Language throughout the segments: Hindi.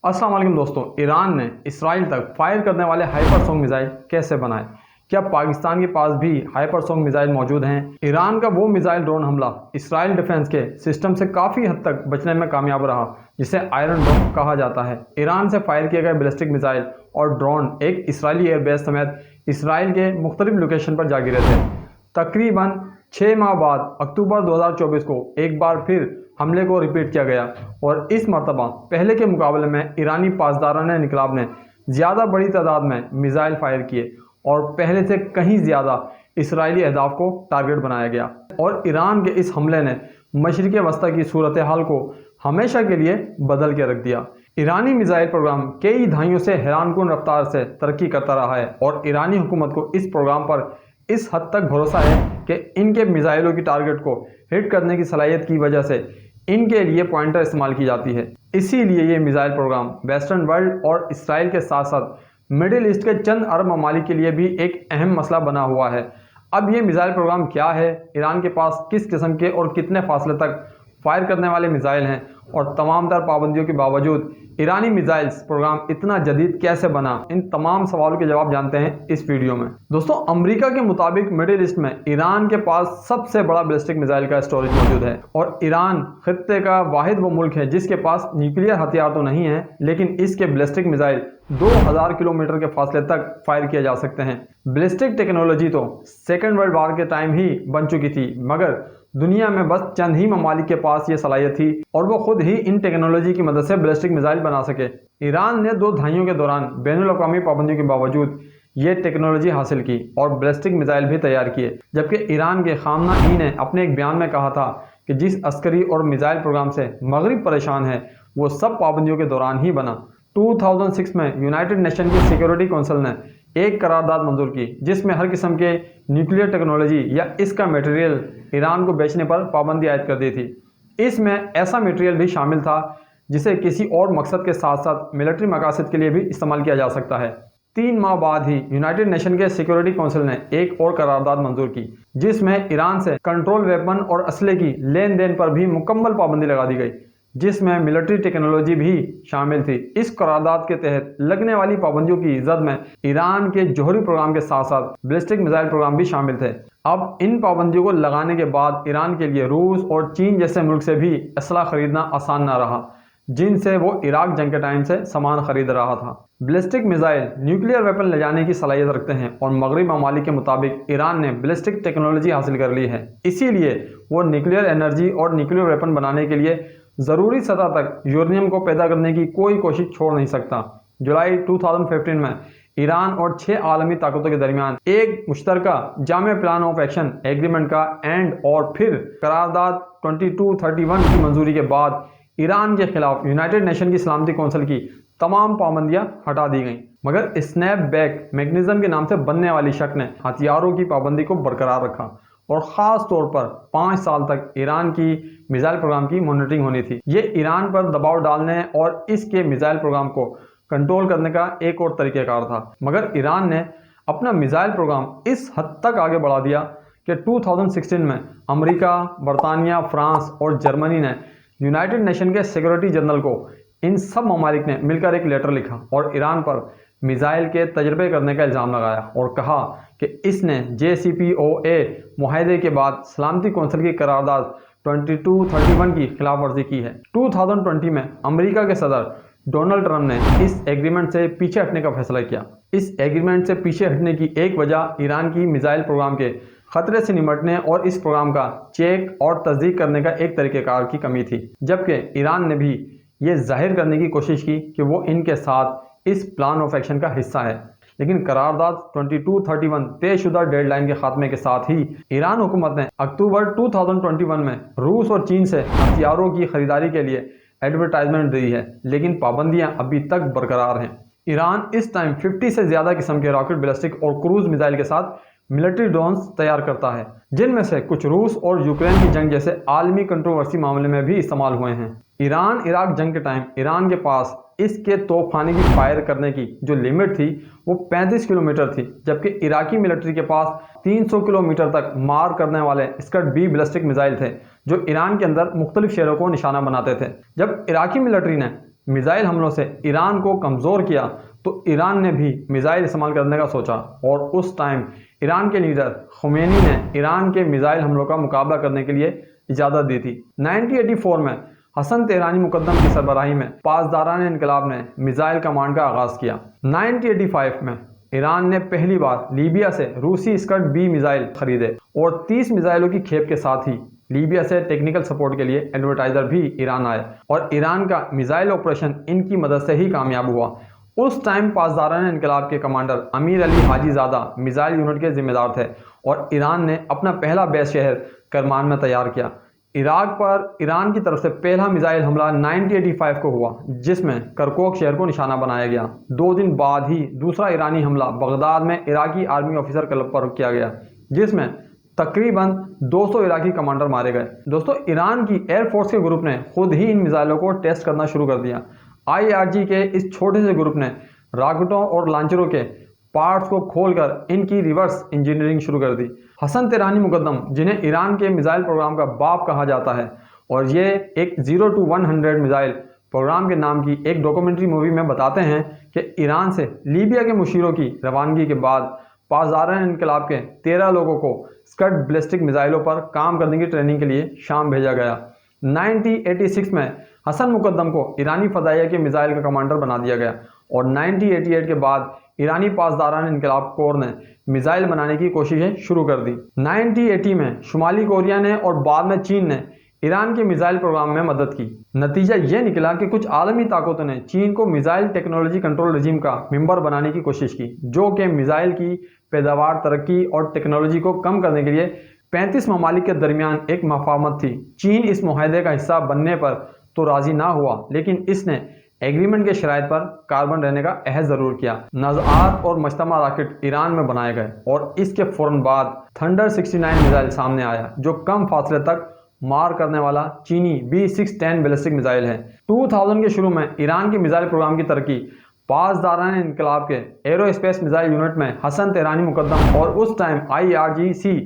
अस्सलाम वालेकुम दोस्तों, ईरान ने इसराइल तक फायर करने वाले हाइपरसोनिक मिसाइल कैसे बनाए? क्या पाकिस्तान के पास भी हाइपरसोनिक मिसाइल मौजूद हैं? ईरान का वो मिसाइल ड्रोन हमला इसराइल डिफेंस के सिस्टम से काफ़ी हद तक बचने में कामयाब रहा, जिसे आयरन डोम कहा जाता है। ईरान से फायर किए गए बैलिस्टिक मिसाइल और ड्रोन एक इसराइली एयरबेस समेत इसराइल के मुख्तलिफ लोकेशन पर जा गिरे थे। तकरीबन 6 माह बाद अक्टूबर 2024 को एक बार फिर हमले को रिपीट किया गया और इस मरतबा पहले के मुकाबले में ईरानी पासदारान इनकलाब ने ज़्यादा बड़ी तादाद में मिसाइल फायर किए और पहले से कहीं ज़्यादा इसराइली अहदाफ को टारगेट बनाया गया। और ईरान के इस हमले ने मशरिक़ वस्ती की सूरत हाल को हमेशा के लिए बदल के रख दिया। ईरानी मिसाइल प्रोग्राम कई दहाइयों से हैरानकुन रफ्तार से तरक्की करता रहा है और ईरानी हुकूमत को इस प्रोग्राम पर इस हद तक भरोसा है कि इनके मिसाइलों की टारगेट को हिट करने की सलाहियत की वजह से इनके लिए पॉइंटर इस्तेमाल की जाती है। इसीलिए ये मिसाइल प्रोग्राम वेस्टर्न वर्ल्ड और इसराइल के साथ साथ मिडिल ईस्ट के चंद अरब ममालिक के लिए भी एक अहम मसला बना हुआ है। अब ये मिसाइल प्रोग्राम क्या है, ईरान के पास किस किस्म के और कितने फासले तक फायर करने वाले मिसाइल हैं और तमाम तर पाबंदियों के बावजूद ईरानी मिसाइल्स प्रोग्राम इतना जदीद कैसे बना, इन तमाम सवालों के जवाब जानते हैं इस वीडियो में। दोस्तों, अमेरिका के मुताबिक मिडिल ईस्ट में ईरान के पास सबसे बड़ा बैलिस्टिक मिसाइल का स्टोरेज मौजूद है और ईरान खित्ते का वाहिद वो मुल्क है जिसके पास न्यूक्लियर हथियार तो नहीं है, लेकिन इसके बैलिस्टिक मिसाइल 2000 किलोमीटर के फासले तक फायर किए जा सकते हैं। बैलिस्टिक टेक्नोलॉजी तो सेकेंड वर्ल्ड वार के टाइम ही बन चुकी थी, मगर दुनिया में बस चंद ही ममालिक के पास ये सलाहियत थी और वो खुद ही इन टेक्नोलॉजी की मदद से बैलिस्टिक मिसाइल बना सके। ईरान ने 2 दहाइयों के दौरान बैनुल-अक़वामी पाबंदियों के बावजूद ये टेक्नोलॉजी हासिल की और बैलिस्टिक मिसाइल भी तैयार किए, जबकि ईरान के खामना-ई ने अपने एक बयान में कहा था कि जिस अस्करी और मिसाइल प्रोग्राम से मगरिब परेशान है वो सब पाबंदियों के दौरान ही बना। 2006 में यूनाइटेड नेशन की सिक्योरिटी काउंसिल ने एक करारदाद मंजूर की जिसमें हर किस्म के न्यूक्लियर टेक्नोलॉजी या इसका मटेरियल ईरान को बेचने पर पाबंदी आयद कर दी थी। इसमें ऐसा मटेरियल भी शामिल था जिसे किसी और मकसद के साथ साथ मिलिट्री मकासद के लिए भी इस्तेमाल किया जा सकता है। 3 माह बाद ही यूनाइटेड नेशन के सिक्योरिटी काउंसिल ने एक और करारदाद मंजूर की जिसमें ईरान से कंट्रोल वेपन और असले की लेन देन पर भी मुकम्मल पाबंदी लगा दी गई, जिसमें मिलिट्री टेक्नोलॉजी भी शामिल थी। इस करारदाद के तहत लगने वाली पाबंदियों की जद में ईरान के जौहरी प्रोग्राम के साथ साथ बैलिस्टिक मिसाइल प्रोग्राम भी शामिल थे। अब इन पाबंदियों को लगाने के बाद ईरान के लिए रूस और चीन जैसे मुल्क से भी असला खरीदना आसान ना रहा, जिनसे वो इराक जंग के टाइम से सामान खरीद रहा था। बैलिस्टिक मिसाइल न्यूक्लियर वेपन ले जाने की सलाहियत रखते हैं और मगरबी ममालिक के मुताबिक ईरान ने बैलिस्टिक टेक्नोलॉजी हासिल कर ली है, इसीलिए वो न्यूक्लियर एनर्जी और न्यूक्लियर वेपन बनाने के लिए ज़रूरी सतह तक यूरेनियम को पैदा करने की कोई कोशिश छोड़ नहीं सकता। जुलाई 2015 में ईरान और 6 आलमी ताकतों के दरमियान एक मुश्तरका जामे प्लान ऑफ एक्शन एग्रीमेंट का एंड और फिर करारदाद 2231 की मंजूरी के बाद ईरान के खिलाफ यूनाइटेड नेशन की सलामती कौंसिल की तमाम पाबंदियां हटा दी गईं, मगर स्नैपबैक मैकेनिज्म के नाम से बनने वाली शक ने हथियारों की पाबंदी को बरकरार रखा और ख़ास तौर पर 5 साल तक ईरान की मिसाइल प्रोग्राम की मॉनिटरिंग होनी थी। ये ईरान पर दबाव डालने और इसके मिसाइल प्रोग्राम को कंट्रोल करने का एक और तरीक़ेकार था, मगर ईरान ने अपना मिसाइल प्रोग्राम इस हद तक आगे बढ़ा दिया कि 2016 में अमेरिका, बरतानिया, फ्रांस और जर्मनी ने यूनाइटेड नेशन के सिक्योरिटी जनरल को इन सब ममालिक ने मिलकर एक लेटर लिखा और ईरान पर मिसाइल के तजर्बे करने का इल्ज़ाम लगाया और कहा कि इसने JCPOA मुआहदे के बाद सलामती कौंसिल की करारदाद 2231 की खिलाफ वर्जी की है। 2020 में अमेरिका के सदर डोनाल्ड ट्रंप ने इस एग्रीमेंट से पीछे हटने का फैसला किया। इस एग्रीमेंट से पीछे हटने की एक वजह ईरान की मिसाइल प्रोग्राम के खतरे से निपटने और इस प्रोग्राम का चेक और तस्दीक करने का एक तरीक़ेकार की कमी थी, जबकि ईरान ने भी ये जाहिर करने की कोशिश की कि वो इनके साथ इस प्लान ऑफ एक्शन का हिस्सा है। लेकिन करारदाद 2231 तयशुदा डेडलाइन के खात्मे के साथ ही ईरान हुकूमत ने अक्टूबर 2021 में रूस और चीन से हथियारों की खरीदारी के लिए एडवर्टाइजमेंट दी है, लेकिन पाबंदियां अभी तक बरकरार हैं। ईरान इस टाइम 50 से ज़्यादा किस्म के रॉकेट, बैलिस्टिक और क्रूज मिसाइल के साथ मिलिट्री ड्रोन्स तैयार करता है, जिनमें से कुछ रूस और यूक्रेन की जंग जैसे आलमी कंट्रोवर्सी मामले में भी इस्तेमाल हुए हैं। ईरान इराक जंग के टाइम ईरान के पास इसके तोपखाने की फायर करने की जो लिमिट थी वो 35 किलोमीटर थी, जबकि इराकी मिलिट्री के पास 300 किलोमीटर तक मार करने वाले स्कड बी बैलिस्टिक मिसाइल थे जो ईरान के अंदर मुख्तलिफ शहरों को निशाना बनाते थे। जब इराकी मिलिट्री ने मिसाइल हमलों से ईरान को कमज़ोर किया तो ईरान ने भी मिसाइल इस्तेमाल करने का सोचा और उस टाइम ईरान के लीडर खुमैनी ने ईरान के मिसाइल हमलों का मुकाबला करने के लिए इजाज़त दी थी। 1984 में हसन तेहरानी मुकद्दम की सरबराही में पासदारान इनकलाब ने मिसाइल कमांड का आगाज़ किया। 1985 में ईरान ने पहली बार लीबिया से रूसी स्कर्ट बी मिसाइल खरीदे और 30 मिसाइलों की खेप के साथ ही लीबिया से टेक्निकल सपोर्ट के लिए एडवर्टाइजर भी ईरान आए और ईरान का मिसाइल ऑपरेशन इनकी मदद से ही कामयाब हुआ। उस टाइम पासदारान इनकलाब के कमांडर अमीर अली हाजीजादा मिसाइल यूनिट के जिम्मेदार थे और ईरान ने अपना पहला बेस शहर करमान में तैयार किया। इराक पर ईरान की तरफ से पहला मिसाइल हमला 1985 को हुआ जिसमें करकोक शहर को निशाना बनाया गया। 2 दिन बाद ही दूसरा ईरानी हमला बगदाद में इराकी आर्मी ऑफिसर क्लब पर किया गया जिसमें तकरीबन 200 इराकी कमांडर मारे गए। दोस्तों, ईरान की एयरफोर्स के ग्रुप ने खुद ही इन मिसाइलों को टेस्ट करना शुरू कर दिया। IRG के इस छोटे से ग्रुप ने रॉकेटों और लॉन्चरों के पार्ट्स को खोलकर इनकी रिवर्स इंजीनियरिंग शुरू कर दी। हसन तेहरानी मुकद्दम, जिन्हें ईरान के मिसाइल प्रोग्राम का बाप कहा जाता है और ये एक 0 to 100 मिसाइल प्रोग्राम के नाम की एक डॉक्यूमेंट्री मूवी में बताते हैं कि ईरान से लीबिया के मुशीरों की रवानगी के बाद पासदारान इनकलाब के 13 लोगों को स्कड बैलिस्टिक मिसाइलों पर काम करने की ट्रेनिंग के लिए शाम भेजा गया। 1986 में हसन मुकद्दम को ईरानी फ़दाइया के मिसाइल का कमांडर बना दिया गया और 1988 के बाद ईरानी पासदारान इनकलाब कोर ने मिसाइल बनाने की कोशिशें शुरू कर दी। 1980 में शुमाली कोरिया ने और बाद में चीन ने ईरान के मिसाइल प्रोग्राम में मदद की। नतीजा यह निकला कि कुछ आलमी ताकतों ने चीन को मिसाइल टेक्नोलॉजी कंट्रोल रजीम का मेंबर बनाने की कोशिश की, जो कि मिसाइल की पैदावार, तरक्की और टेक्नोलॉजी को कम करने के लिए 35 ममालिक के दरमियान एक मफाहमत थी। चीन इस मुआहदे का हिस्सा बनने पर तो राजी ना हुआ, लेकिन इसने एग्रीमेंट के शराइत पर कार्बन रहने का अहद ज़रूर किया। नज़ात और मजतमा रॉकेट ईरान में बनाए गए और इसके फ़ौरन बाद थंडर 69 मिसाइल सामने आया, जो कम फासले तक मार करने वाला चीनी B610 बैलिस्टिक मिसाइल है। 2000 के शुरू में ईरान के मिसाइल प्रोग्राम की तरक्की पासदारान इनकलाब के एरोस्पेस मिसाइल यूनिट में हसन तेहरानी मुकद्दम और उस टाइम IRGC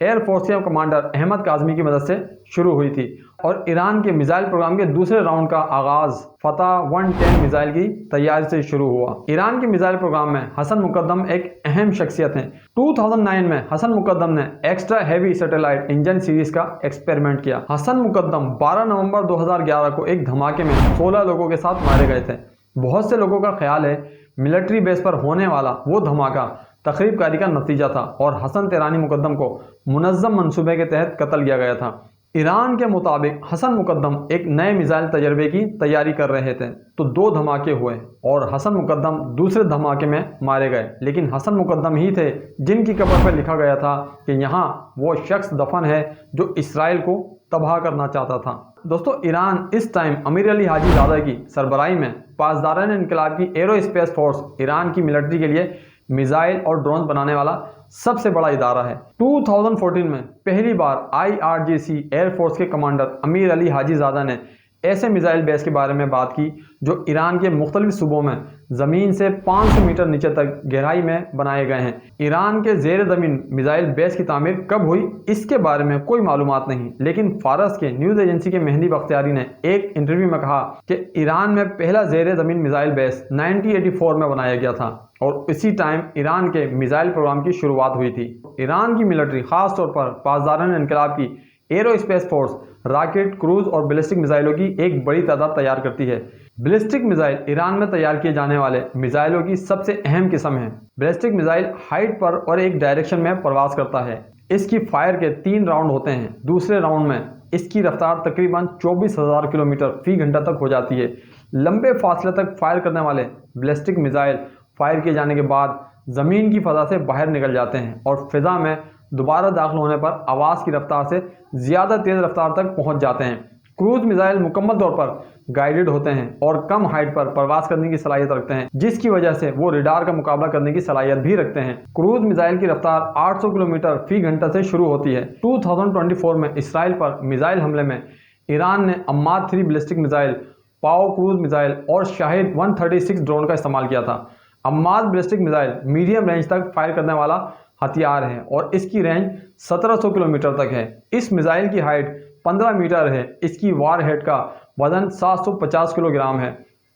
एयरफोर्स के कमांडर अहमद काज़मी की मदद से शुरू हुई थी और ईरान के मिसाइल प्रोग्राम के दूसरे राउंड का आगाज फतह 110 मिसाइल की तैयारी से शुरू हुआ। ईरान के मिसाइल प्रोग्राम में हसन मुकद्दम एक अहम शख्सियत हैं। 2009 में हसन मुकद्दम ने extra heavy satellite engine series का एक्सपेरिमेंट किया। हसन मुकद्दम 12 नवंबर 2011 को एक धमाके में 16 लोगों के साथ मारे गए थे। बहुत से लोगों का ख्याल है मिलिट्री बेस पर होने वाला वो धमाका तखरीबकारी का नतीजा था और हसन तेहरानी मुकद्दम को मुनज़्ज़म मंसूबे के तहत कत्ल किया गया था। ईरान के मुताबिक हसन मुकद्दम एक नए मिसाइल तजर्बे की तैयारी कर रहे थे तो 2 धमाके हुए और हसन मुकद्दम दूसरे धमाके में मारे गए, लेकिन हसन मुकद्दम ही थे जिनकी कब्र पर लिखा गया था कि यहाँ वो शख्स दफन है जो इसराइल को तबाह करना चाहता था। दोस्तों, ईरान इस टाइम अमीर अली हाजीजादा की सरबराही में पासदारान इनकलाब की एरोस्पेस फोर्स ईरान की मिलिट्री के लिए मिसाइल और ड्रोन बनाने वाला सबसे बड़ा इदारा है। 2014 में पहली बार IRGC एयरफोर्स के कमांडर अमीर अली हाजीजादा ने ऐसे मिसाइल बेस के बारे में बात की जो ईरान के मुख्तलिफ सूबों में ज़मीन से 500 मीटर नीचे तक गहराई में बनाए गए हैं। ईरान के ज़ेर ज़मीन मिसाइल बेस की तामीर कब हुई इसके बारे में कोई मालूमात नहीं, लेकिन फारस के न्यूज़ एजेंसी के मेहंदी बख्तियारी ने एक इंटरव्यू में कहा कि ईरान में पहला ज़ेर ज़मीन मिसाइल बेस 1984 में बनाया गया था और इसी टाइम ईरान के मिसाइल प्रोग्राम की शुरुआत हुई थी। ईरान की मिलिट्री खास तौर पर पासदारान इनकलाब की एरोस्पेस फोर्स रॉकेट, क्रूज और बैलिस्टिक मिसाइलों की एक बड़ी तादाद तैयार करती है। बैलिस्टिक मिसाइल ईरान में तैयार किए जाने वाले मिसाइलों की सबसे अहम किस्म है। बैलिस्टिक मिसाइल हाइट पर और एक डायरेक्शन में प्रवास करता है। इसकी फायर के 3 राउंड होते हैं। दूसरे राउंड में इसकी रफ्तार तकरीबन 24,000 किलोमीटर फी घंटा तक हो जाती है। लंबे फासले तक फायर करने वाले बैलिस्टिक मिसाइल फायर किए जाने के बाद ज़मीन की फ़ज़ा से बाहर निकल जाते हैं और फ़िज़ा में दोबारा दाखिल होने पर आवाज़ की रफ्तार से ज़्यादा तेज़ रफ्तार तक पहुंच जाते हैं। क्रूज मिसाइल मुकम्मल तौर पर गाइडेड होते हैं और कम हाइट पर प्रवास करने की सलाहियत रखते हैं, जिसकी वजह से वो रडार का मुकाबला करने की सलाहियत भी रखते हैं। क्रूज मिसाइल की रफ्तार 800 किलोमीटर फी घंटा से शुरू होती है। 2024 में इसराइल पर मिसाइल हमले में ईरान ने अम्माद 3 बैलिस्टिक मिसाइल, पाओ क्रूज मिसाइल और शाहिद 136 ड्रोन का इस्तेमाल किया था। Ammad ballistic missile medium range तक फायर करने वाला हथियार है और इसकी रेंज 1700 किलोमीटर तक है। इस मिसाइल की हाइट 15 मीटर है। इसकी वार हेड का वजन 750 किलोग्राम है।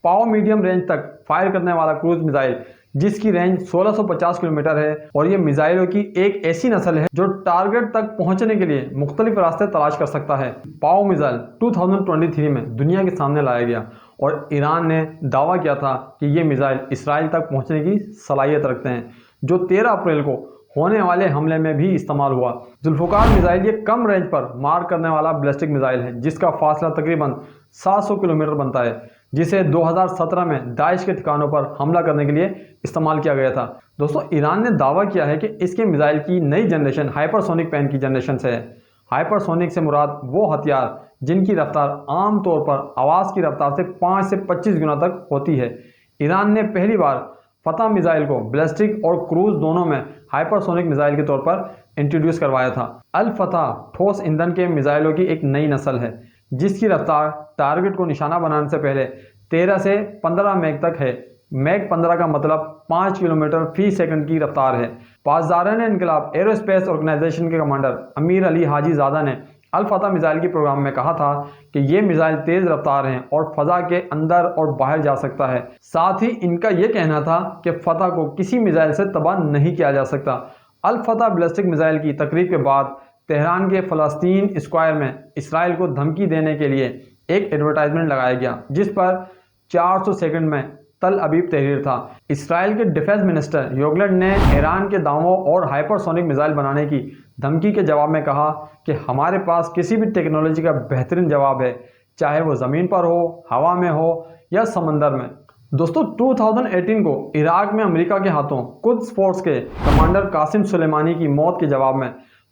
पाओ मीडियम रेंज तक फायर करने वाला क्रूज मिसाइल जिसकी रेंज 1650 किलोमीटर है और ये मिसाइलों की एक ऐसी नस्ल है जो टारगेट तक पहुंचने के लिए मुख्तलिफ रास्ते तलाश कर सकता है। पाओ मिसाइल 2023 में दुनिया के सामने लाया गया और ईरान ने दावा किया था कि ये मिसाइल इसराइल तक पहुंचने की सलाहियत रखते हैं, जो 13 अप्रैल को होने वाले हमले में भी इस्तेमाल हुआ। जुल्फ़िकार मिसाइल ये कम रेंज पर मार करने वाला बैलिस्टिक मिसाइल है जिसका फासला तकरीबन 700 किलोमीटर बनता है, जिसे 2017 में दाइश के ठिकानों पर हमला करने के लिए इस्तेमाल किया गया था। दोस्तों, ईरान ने दावा किया है कि इसके मिसाइल की नई जनरेशन हाइपरसोनिक पैन की जनरेशन से है। हाइपरसोनिक से मुराद वो हथियार जिनकी रफ्तार आमतौर पर आवाज़ की रफ्तार से 5 से 25 गुना तक होती है। ईरान ने पहली बार फतह मिसाइल को बैलिस्टिक और क्रूज दोनों में हाइपरसोनिक मिसाइल के तौर पर इंट्रोड्यूस करवाया था। अल फतह ठोस ईंधन के मिसाइलों की एक नई नस्ल है जिसकी रफ्तार टारगेट को निशाना बनाने से पहले 13 से 15 मैक तक है। मैक 15 का मतलब 5 किलोमीटर फी सेकंड की रफ्तार है। पासदारान इनकलाब एरोस्पेस ऑर्गेनाइजेशन के कमांडर अमीर अली हाजी ज़ादा ने अल फतह मिसाइल के प्रोग्राम में कहा था कि ये मिसाइल तेज़ रफ्तार हैं और फ़ज़ा के अंदर और बाहर जा सकता है। साथ ही इनका ये कहना था कि फ़तह को किसी मिसाइल से तबाह नहीं किया जा सकता। अल फतह बैलिस्टिक मिसाइल की तकरीब के बाद तेहरान के फ़लस्तीन स्क्वायर में इसराइल को धमकी देने के लिए एक एडवर्टाइजमेंट लगाया गया जिस पर 400 सेकंड में तल अबीब तहरीर था। इसराइल के डिफेंस मिनिस्टर योगलैंड ने ईरान के दावों और हाइपरसोनिक मिसाइल बनाने की धमकी के जवाब में कहा कि हमारे पास किसी भी टेक्नोलॉजी का बेहतरीन जवाब है, चाहे वो ज़मीन पर हो, हवा में हो या समंदर में। दोस्तों, 2018 को इराक में अमेरिका के हाथों कुद्स फोर्स के कमांडर कासिम सुलेमानी की मौत के जवाब में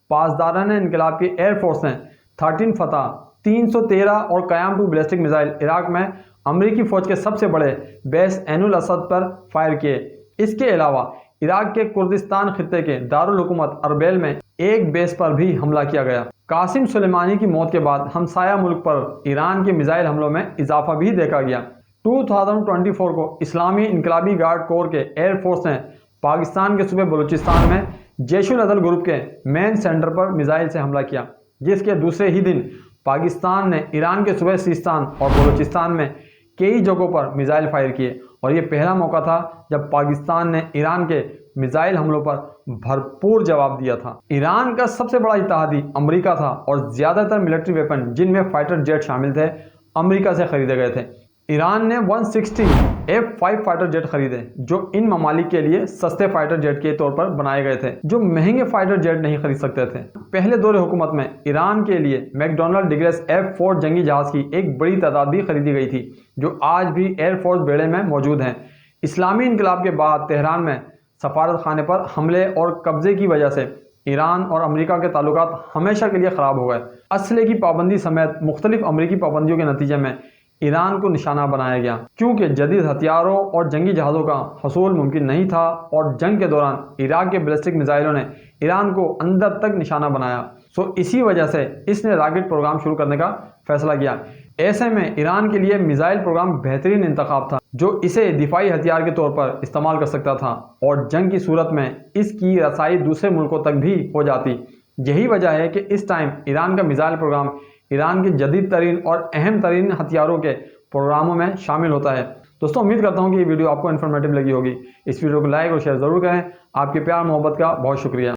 पासदारान इनकलाब की एयरफोर्स ने 13 फतह 313 और कयाम 2 बैलिस्टिक मिसाइल इराक में अमेरिकी फ़ौज के सबसे बड़े बेस ऐनुल असद पर फायर किए। इसके अलावा इराक के कुर्दिस्तान खित्ते के दारुल हुकूमत अरबेल में एक बेस पर भी हमला किया गया। कासिम सुलेमानी की मौत के बाद हमसाया मुल्क पर ईरान के मिसाइल हमलों में इजाफा भी देखा गया। 2024 को इस्लामी इनकलाबी गार्ड कोर के एयरफोर्स ने पाकिस्तान के सूबे बलूचिस्तान में जैशुल अदल ग्रुप के मेन सेंटर पर मिसाइल से हमला किया, जिसके दूसरे ही दिन पाकिस्तान ने ईरान के सूबे सिस्तान और बलूचिस्तान में कई जगहों पर मिसाइल फायर किए और ये पहला मौका था जब पाकिस्तान ने ईरान के मिसाइल हमलों पर भरपूर जवाब दिया था। ईरान का सबसे बड़ा इत्तेहादी अमेरिका था और ज़्यादातर मिलिट्री वेपन जिनमें फाइटर जेट शामिल थे अमेरिका से खरीदे गए थे। ईरान ने 160 F-5 फाइटर जेट खरीदे जो इन ममालिक के लिए सस्ते फाइटर जेट के तौर पर बनाए गए थे, जो महंगे फाइटर जेट नहीं खरीद सकते थे। पहले दौरे हुकूमत में ईरान के लिए मैकडोनाल्ड डिग्रेस F-4 जंगी जहाज़ की एक बड़ी तादाद भी खरीदी गई थी जो आज भी एयरफोर्स बेड़े में मौजूद हैं। इस्लामी इनकलाब के बाद तेहरान में सफारत खाने पर हमले और कब्जे की वजह से ईरान और अमेरिका के ताल्लुकात हमेशा के लिए ख़राब हो गए। असले की पाबंदी समेत मुख्तलिफ अमरीकी पाबंदियों के नतीजे में ईरान को निशाना बनाया गया क्योंकि जदीद हथियारों और जंगी जहाज़ों का हसूल मुमकिन नहीं था और जंग के दौरान इराक के बैलिस्टिक मिसाइलों ने ईरान को अंदर तक निशाना बनाया। इसी वजह से इसने रॉकेट प्रोग्राम शुरू करने का फैसला किया। ऐसे में ईरान के लिए मिसाइल प्रोग्राम बेहतरीन इंतखाब था जो इसे दिफाई हथियार के तौर पर इस्तेमाल कर सकता था और जंग की सूरत में इसकी रसाई दूसरे मुल्कों तक भी हो जाती। यही वजह है कि इस टाइम ईरान का मिसाइल प्रोग्राम ईरान के जदीद तरीन और अहम तरीन हथियारों के प्रोग्रामों में शामिल होता है। दोस्तों, उम्मीद करता हूँ कि ये वीडियो आपको इन्फॉर्मेटिव लगी होगी। इस वीडियो को लाइक और शेयर ज़रूर करें। आपके प्यार मोहब्बत का बहुत शुक्रिया।